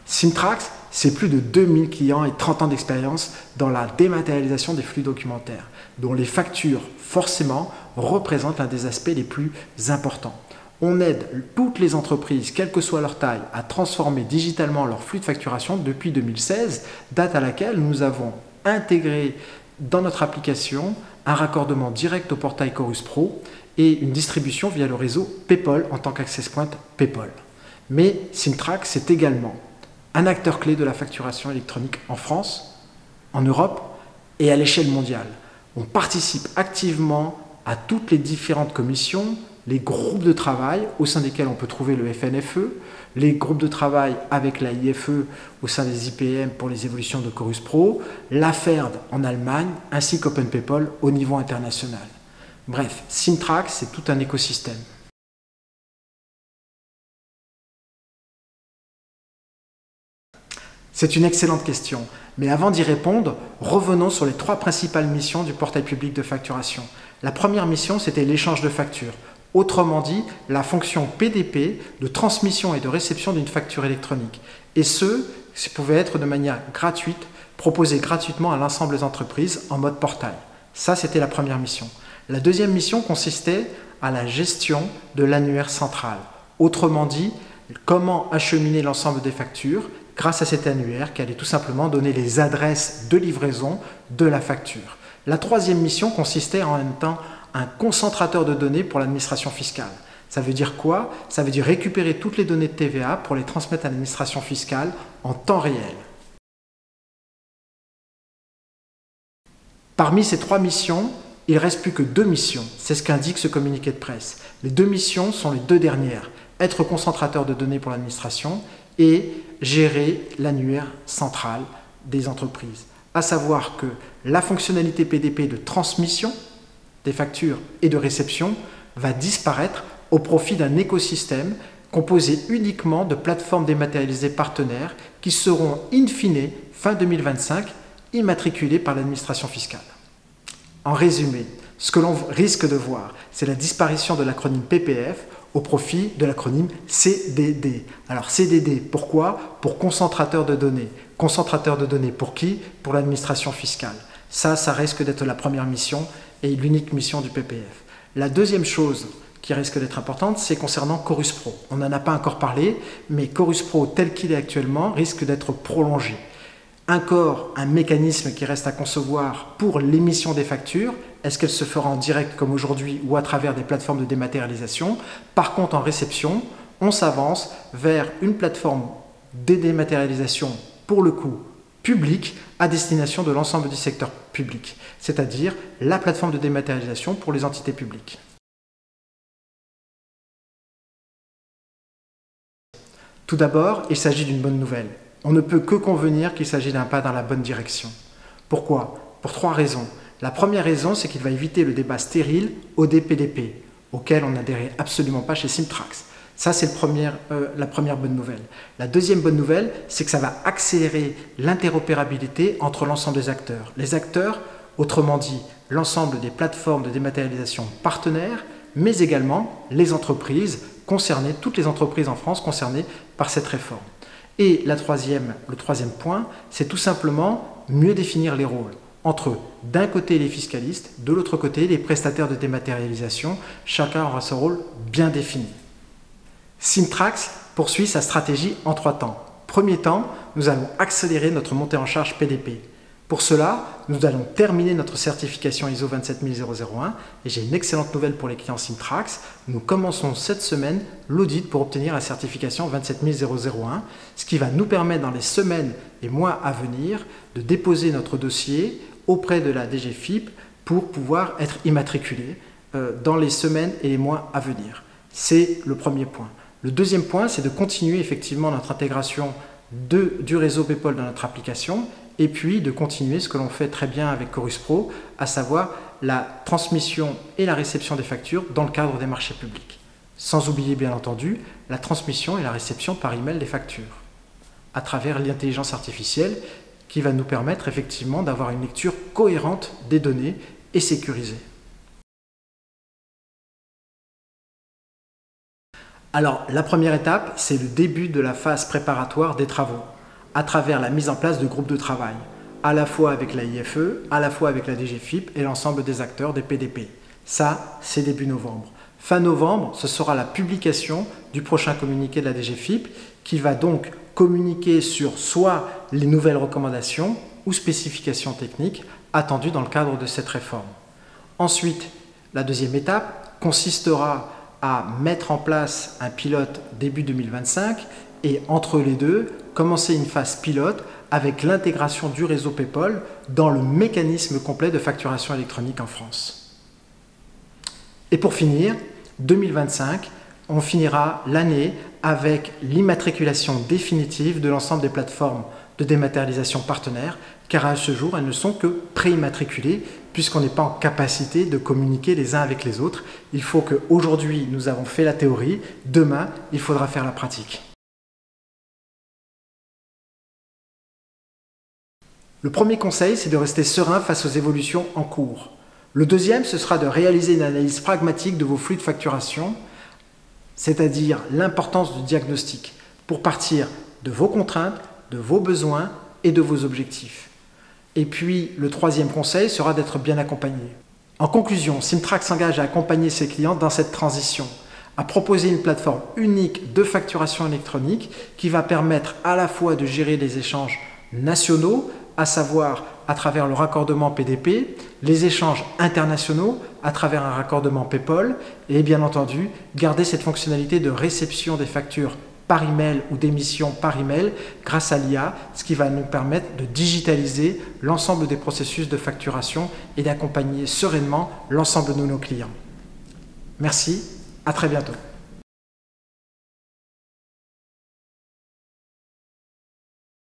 Simtrax, c'est plus de 2000 clients et 30 ans d'expérience dans la dématérialisation des flux documentaires, dont les factures, forcément, représentent l'un des aspects les plus importants. On aide toutes les entreprises, quelle que soit leur taille, à transformer digitalement leur flux de facturation depuis 2016, date à laquelle nous avons intégré dans notre application un raccordement direct au portail Chorus Pro et une distribution via le réseau PayPal en tant qu'access point PayPal. Mais Simtrax, c'est également un acteur clé de la facturation électronique en France, en Europe et à l'échelle mondiale. On participe activement à toutes les différentes commissions, les groupes de travail au sein desquels on peut trouver le FNFE, les groupes de travail avec la IFE au sein des IPM pour les évolutions de Chorus Pro, la FERD en Allemagne, ainsi qu'OpenPayPal au niveau international. Bref, Simtrax, c'est tout un écosystème. C'est une excellente question, mais avant d'y répondre, revenons sur les 3 principales missions du portail public de facturation. La première mission, c'était l'échange de factures. Autrement dit, la fonction PDP de transmission et de réception d'une facture électronique. Et ça pouvait être de manière gratuite, proposé gratuitement à l'ensemble des entreprises en mode portail. Ça, c'était la première mission. La deuxième mission consistait à la gestion de l'annuaire central. Autrement dit, comment acheminer l'ensemble des factures grâce à cet annuaire qui allait tout simplement donner les adresses de livraison de la facture. La troisième mission consistait en même temps un concentrateur de données pour l'administration fiscale. Ça veut dire quoi? Ça veut dire récupérer toutes les données de TVA pour les transmettre à l'administration fiscale en temps réel. Parmi ces 3 missions, il ne reste plus que 2 missions. C'est ce qu'indique ce communiqué de presse. Les 2 missions sont les 2 dernières. Être concentrateur de données pour l'administration et gérer l'annuaire central des entreprises. À savoir que la fonctionnalité PDP de transmission des factures et de réception va disparaître au profit d'un écosystème composé uniquement de plateformes dématérialisées partenaires qui seront in fine, fin 2025, immatriculées par l'administration fiscale. En résumé, ce que l'on risque de voir, c'est la disparition de l'acronyme PPF au profit de l'acronyme CDD. Alors CDD, pourquoi? Pour concentrateur de données. Concentrateur de données pour qui? Pour l'administration fiscale. Ça risque d'être la première mission et l'unique mission du PPF. La deuxième chose qui risque d'être importante, c'est concernant Chorus Pro. On n'en a pas encore parlé, mais Chorus Pro tel qu'il est actuellement risque d'être prolongé. Encore un mécanisme qui reste à concevoir pour l'émission des factures. Est-ce qu'elle se fera en direct comme aujourd'hui ou à travers des plateformes de dématérialisation? Par contre, en réception, on s'avance vers une plateforme de dématérialisation, pour le coup, publique, à destination de l'ensemble du secteur public, c'est-à-dire la plateforme de dématérialisation pour les entités publiques. Tout d'abord, il s'agit d'une bonne nouvelle. On ne peut que convenir qu'il s'agit d'un pas dans la bonne direction. Pourquoi? Pour 3 raisons. La première raison, c'est qu'il va éviter le débat stérile OD-PDP, auquel on n'adhérait absolument pas chez Simtrax. Ça, c'est la première bonne nouvelle. La deuxième bonne nouvelle, c'est que ça va accélérer l'interopérabilité entre l'ensemble des acteurs. Les acteurs, autrement dit, l'ensemble des plateformes de dématérialisation partenaires, mais également les entreprises concernées, toutes les entreprises en France concernées par cette réforme. Et le troisième point, c'est tout simplement mieux définir les rôles entre, d'un côté, les fiscalistes, de l'autre côté, les prestataires de dématérialisation. Chacun aura son rôle bien défini. Simtrax poursuit sa stratégie en 3 temps. Premier temps, nous allons accélérer notre montée en charge PDP. Pour cela, nous allons terminer notre certification ISO 27001 et j'ai une excellente nouvelle pour les clients Simtrax. Nous commençons cette semaine l'audit pour obtenir la certification 27001, ce qui va nous permettre dans les semaines et mois à venir de déposer notre dossier auprès de la DGFiP pour pouvoir être immatriculé dans les semaines et les mois à venir. C'est le premier point. Le deuxième point, c'est de continuer effectivement notre intégration du réseau PayPal dans notre application et puis de continuer ce que l'on fait très bien avec Chorus Pro, à savoir la transmission et la réception des factures dans le cadre des marchés publics. Sans oublier bien entendu la transmission et la réception par email des factures, à travers l'intelligence artificielle qui va nous permettre effectivement d'avoir une lecture cohérente des données et sécurisée. Alors, la première étape, c'est le début de la phase préparatoire des travaux. à travers la mise en place de groupes de travail, à la fois avec la IFE, à la fois avec la DGFiP et l'ensemble des acteurs des PDP. Ça, c'est début novembre. Fin novembre, ce sera la publication du prochain communiqué de la DGFiP qui va donc communiquer sur soit les nouvelles recommandations ou spécifications techniques attendues dans le cadre de cette réforme. Ensuite, la deuxième étape consistera à mettre en place un pilote début 2025 et entre les deux, commencer une phase pilote avec l'intégration du réseau PayPal dans le mécanisme complet de facturation électronique en France. Et pour finir, 2025, on finira l'année avec l'immatriculation définitive de l'ensemble des plateformes de dématérialisation partenaires, car à ce jour, elles ne sont que préimmatriculées, puisqu'on n'est pas en capacité de communiquer les uns avec les autres. Il faut qu'aujourd'hui, nous avons fait la théorie, demain, il faudra faire la pratique. Le premier conseil, c'est de rester serein face aux évolutions en cours. Le deuxième, ce sera de réaliser une analyse pragmatique de vos flux de facturation, c'est-à-dire l'importance du diagnostic, pour partir de vos contraintes, de vos besoins et de vos objectifs. Et puis, le troisième conseil sera d'être bien accompagné. En conclusion, Cimtrac s'engage à accompagner ses clients dans cette transition, à proposer une plateforme unique de facturation électronique qui va permettre à la fois de gérer les échanges nationaux, à savoir à travers le raccordement PDP, les échanges internationaux à travers un raccordement PayPal et bien entendu garder cette fonctionnalité de réception des factures par email ou d'émission par email grâce à l'IA, ce qui va nous permettre de digitaliser l'ensemble des processus de facturation et d'accompagner sereinement l'ensemble de nos clients. Merci, à très bientôt.